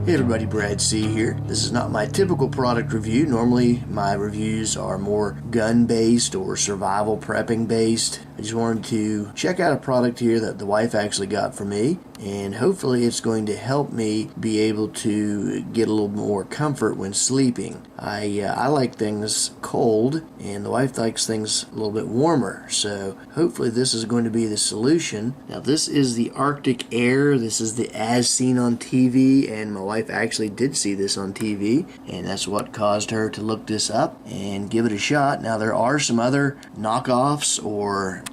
Hey everybody, Brad C here. This is not my typical product review. Normally my reviews are more gun based or survival prepping based. I just wanted to check out a product here that the wife actually got for me, and hopefully it's going to help me be able to get a little more comfort when sleeping. I like things cold, and the wife likes things a little bit warmer, so hopefully this is going to be the solution. Now this is the Arctic Air. This is the As Seen on TV, and my wife actually did see this on TV, and that's what caused her to look this up and give it a shot. Now there are some other knockoffs or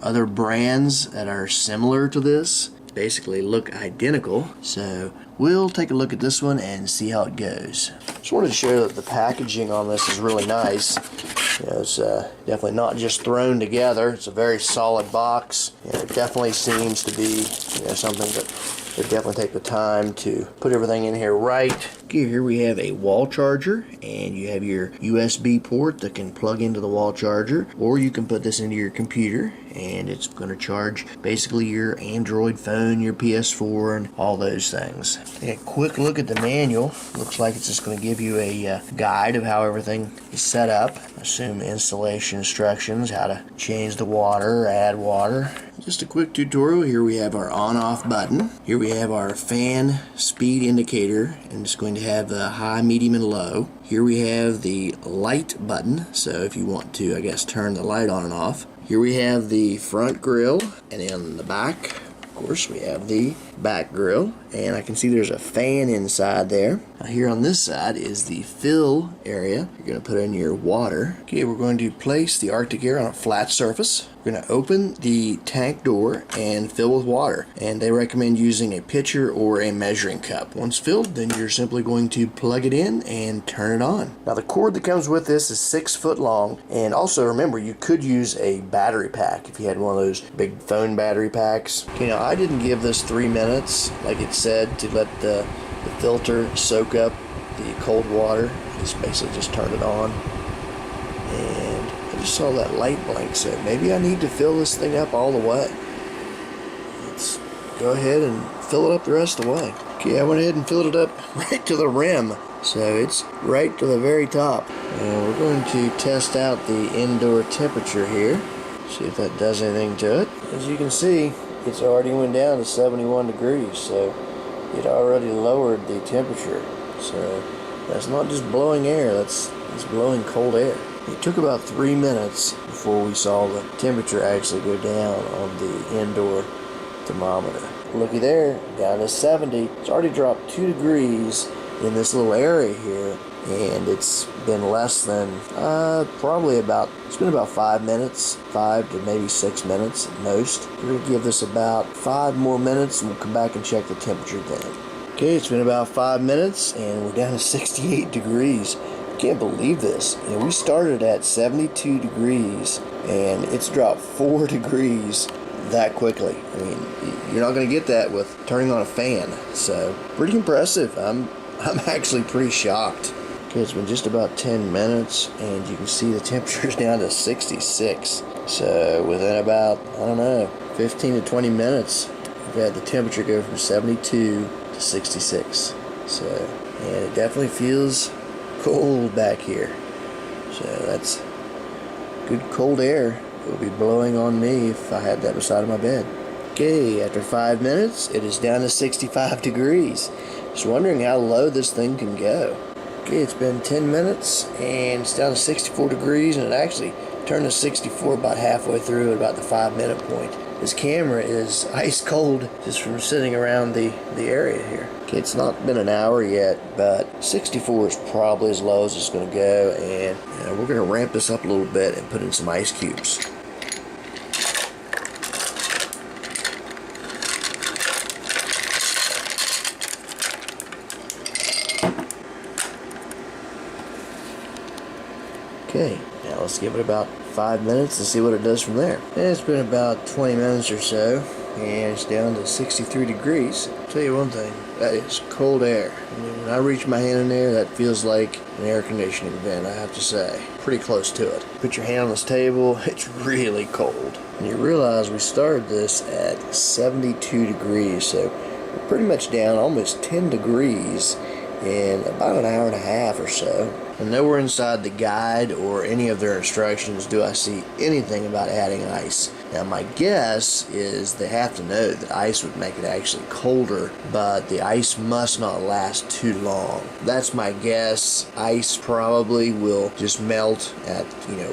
other brands that are similar to this, basically look identical, so we'll take a look at this one and see how it goes. Just wanted to show that the packaging on this is really nice. It's definitely not just thrown together. It's a very solid box, and it definitely seems to be something that they definitely take the time to put everything in here right. Okay, here we have a wall charger, and you have your USB port that can plug into the wall charger, or you can put this into your computer and it's going to charge basically your Android phone, your PS4, and all those things. Take a quick look at the manual. Looks like it's just going to give you a guide of how everything is set up. Assume installation instructions, how to change the water, add water. Just a quick tutorial. Here we have our on-off button. Here we have our fan speed indicator, and it's going to have the high, medium, and low. Here we have the light button, so if you want to, I guess, turn the light on and off. Here we have the front grille, and in the back, of course, we have the back grille, and I can see there's a fan inside there. Now here on this side is the fill area. You're going to put in your water. Okay, we're going to place the Arctic Air on a flat surface. We're going to open the tank door and fill with water, and they recommend using a pitcher or a measuring cup. Once filled, then you're simply going to plug it in and turn it on. Now the cord that comes with this is 6 foot long, and also remember, you could use a battery pack if you had one of those big phone battery packs. Okay, now I didn't give this 3 minutes like it said to let the filter soak up the cold water. Just basically just turn it on, and I just saw that light blank, so maybe I need to fill this thing up all the way. Let's go ahead and fill it up the rest of the way. Okay, I went ahead and filled it up right to the rim, so it's right to the very top. And we're going to test out the indoor temperature here, see if that does anything to it. As you can see, it's already went down to 71 degrees, so it already lowered the temperature. So that's not just blowing air, it's blowing cold air. It took about 3 minutes before we saw the temperature actually go down on the indoor thermometer. Looky there, down to 70. It's already dropped 2 degrees in this little area here, and it's been less than it's been about 5 minutes, 5 to maybe 6 minutes at most. We're going to give this about 5 more minutes, and we'll come back and check the temperature then. Okay, it's been about 5 minutes, and we're down to 68 degrees. Can't believe this. We started at 72 degrees, and it's dropped 4 degrees that quickly. I mean, you're not going to get that with turning on a fan, so pretty impressive. I'm actually pretty shocked. Okay, it's been just about 10 minutes, and you can see the temperature's down to 66. So within about, 15 to 20 minutes, we've had the temperature go from 72 to 66. So, and it definitely feels cold back here. So that's good cold air. It would be blowing on me if I had that beside of my bed. Okay, after 5 minutes, it is down to 65 degrees. Just wondering how low this thing can go. Okay, it's been 10 minutes, and it's down to 64 degrees, and it actually turned to 64 about halfway through at about the 5 minute point. This camera is ice cold just from sitting around the area here. Okay, it's not been an hour yet, but 64 is probably as low as it's going to go, and we're going to ramp this up a little bit and put in some ice cubes. Okay, now let's give it about 5 minutes and see what it does from there. And it's been about 20 minutes or so, and it's down to 63 degrees. I'll tell you one thing, that is cold air. I mean, when I reach my hand in there, that feels like an air conditioning vent, I have to say. Pretty close to it. Put your hand on this table, it's really cold. And you realize we started this at 72 degrees, so pretty much down almost 10 degrees in about an hour and a half or so. And nowhere inside the guide or any of their instructions do I see anything about adding ice. Now my guess is they have to know that ice would make it actually colder, but the ice must not last too long. That's my guess. Ice probably will just melt at,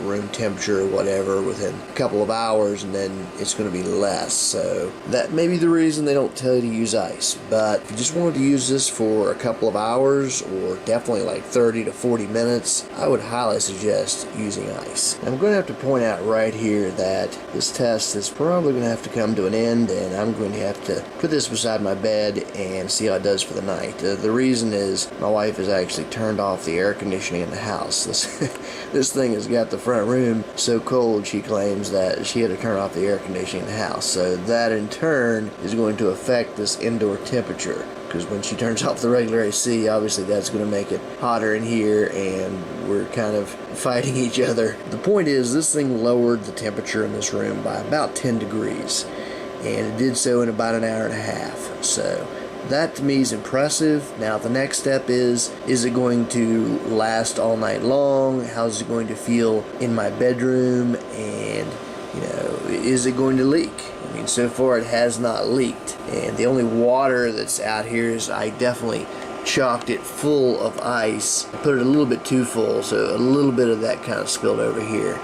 room temperature or whatever within a couple of hours, and then it's going to be less. So that may be the reason they don't tell you to use ice. But if you just wanted to use this for a couple of hours, or definitely like 30 to 40 minutes, I would highly suggest using ice. I'm going to have to point out right here that this test is probably going to have to come to an end, and I'm going to have to put this beside my bed and see how it does for the night. The reason is my wife has actually turned off the air conditioning in the house. This thing has got the front room so cold, she claims, that she had to turn off the air conditioning in the house. So that in turn is going to affect this indoor temperature, because when she turns off the regular AC, obviously that's going to make it hotter in here, and we're kind of fighting each other. The point is, this thing lowered the temperature in this room by about 10 degrees, and it did so in about an hour and a half. So that to me is impressive. Now the next step is it going to last all night long? How's it going to feel in my bedroom? And is it going to leak? I mean, so far it has not leaked, and the only water that's out here is I definitely chocked it full of ice. I put it a little bit too full, so a little bit of that kind of spilled over here.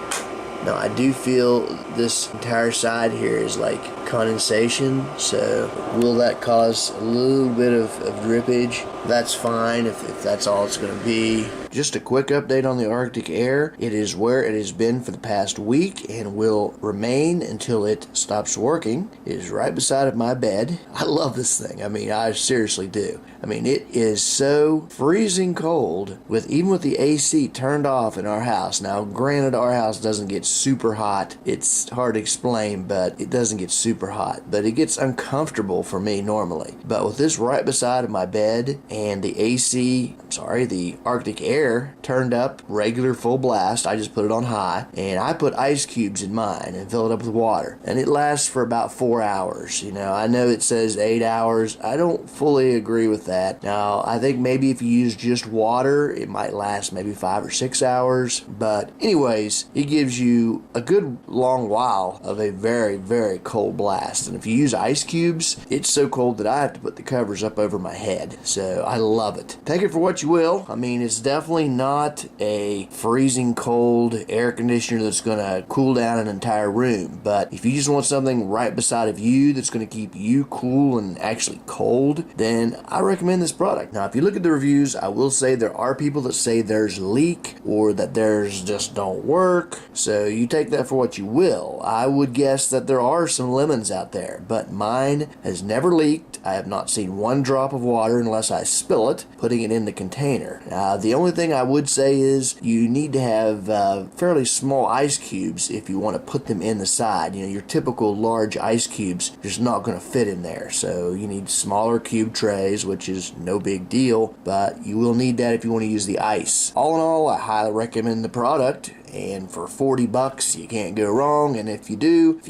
Now I do feel this entire side here is like condensation, so will that cause a little bit of drippage? That's fine if that's all it's going to be. Just a quick update on the Arctic Air. It is where it has been for the past week and will remain until it stops working. It is right beside my bed. I love this thing. I mean, I seriously do. I mean, it is so freezing cold even with the AC turned off in our house. Now, granted, our house doesn't get super hot. It's hard to explain, but it doesn't get super hot. But it gets uncomfortable for me normally. But with this right beside my bed and the the Arctic Air turned up regular full blast, I just put it on high, and I put ice cubes in mine and fill it up with water, and it lasts for about 4 hours. I know it says 8 hours. I don't fully agree with that. Now I think maybe if you use just water it might last maybe 5 or 6 hours, but anyways, it gives you a good long while of a very, very cold blast. And if you use ice cubes, it's so cold that I have to put the covers up over my head. So I love it. Take it for what you will. I mean, it's definitely not a freezing cold air conditioner that's going to cool down an entire room, but if you just want something right beside of you that's going to keep you cool and actually cold, then I recommend this product. Now if you look at the reviews, I will say there are people that say there's leak or that theirs just don't work, so you take that for what you will. I would guess that there are some lemons out there, but mine has never leaked. I have not seen one drop of water unless I spill it, putting it in the container. The only thing I would say is you need to have fairly small ice cubes if you want to put them in the side. Your typical large ice cubes just not going to fit in there, so you need smaller cube trays, which is no big deal, but you will need that if you want to use the ice. All in all, I highly recommend the product, and for $40 you can't go wrong. And if you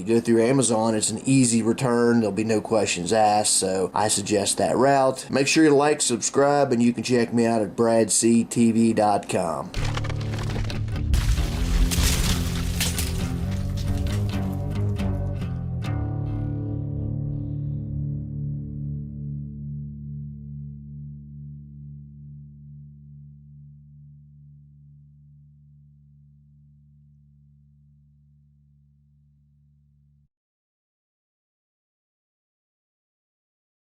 go through Amazon, it's an easy return. There'll be no questions asked, so I suggest that route. Make sure you like, subscribe, and you can check me out at bradctv.com.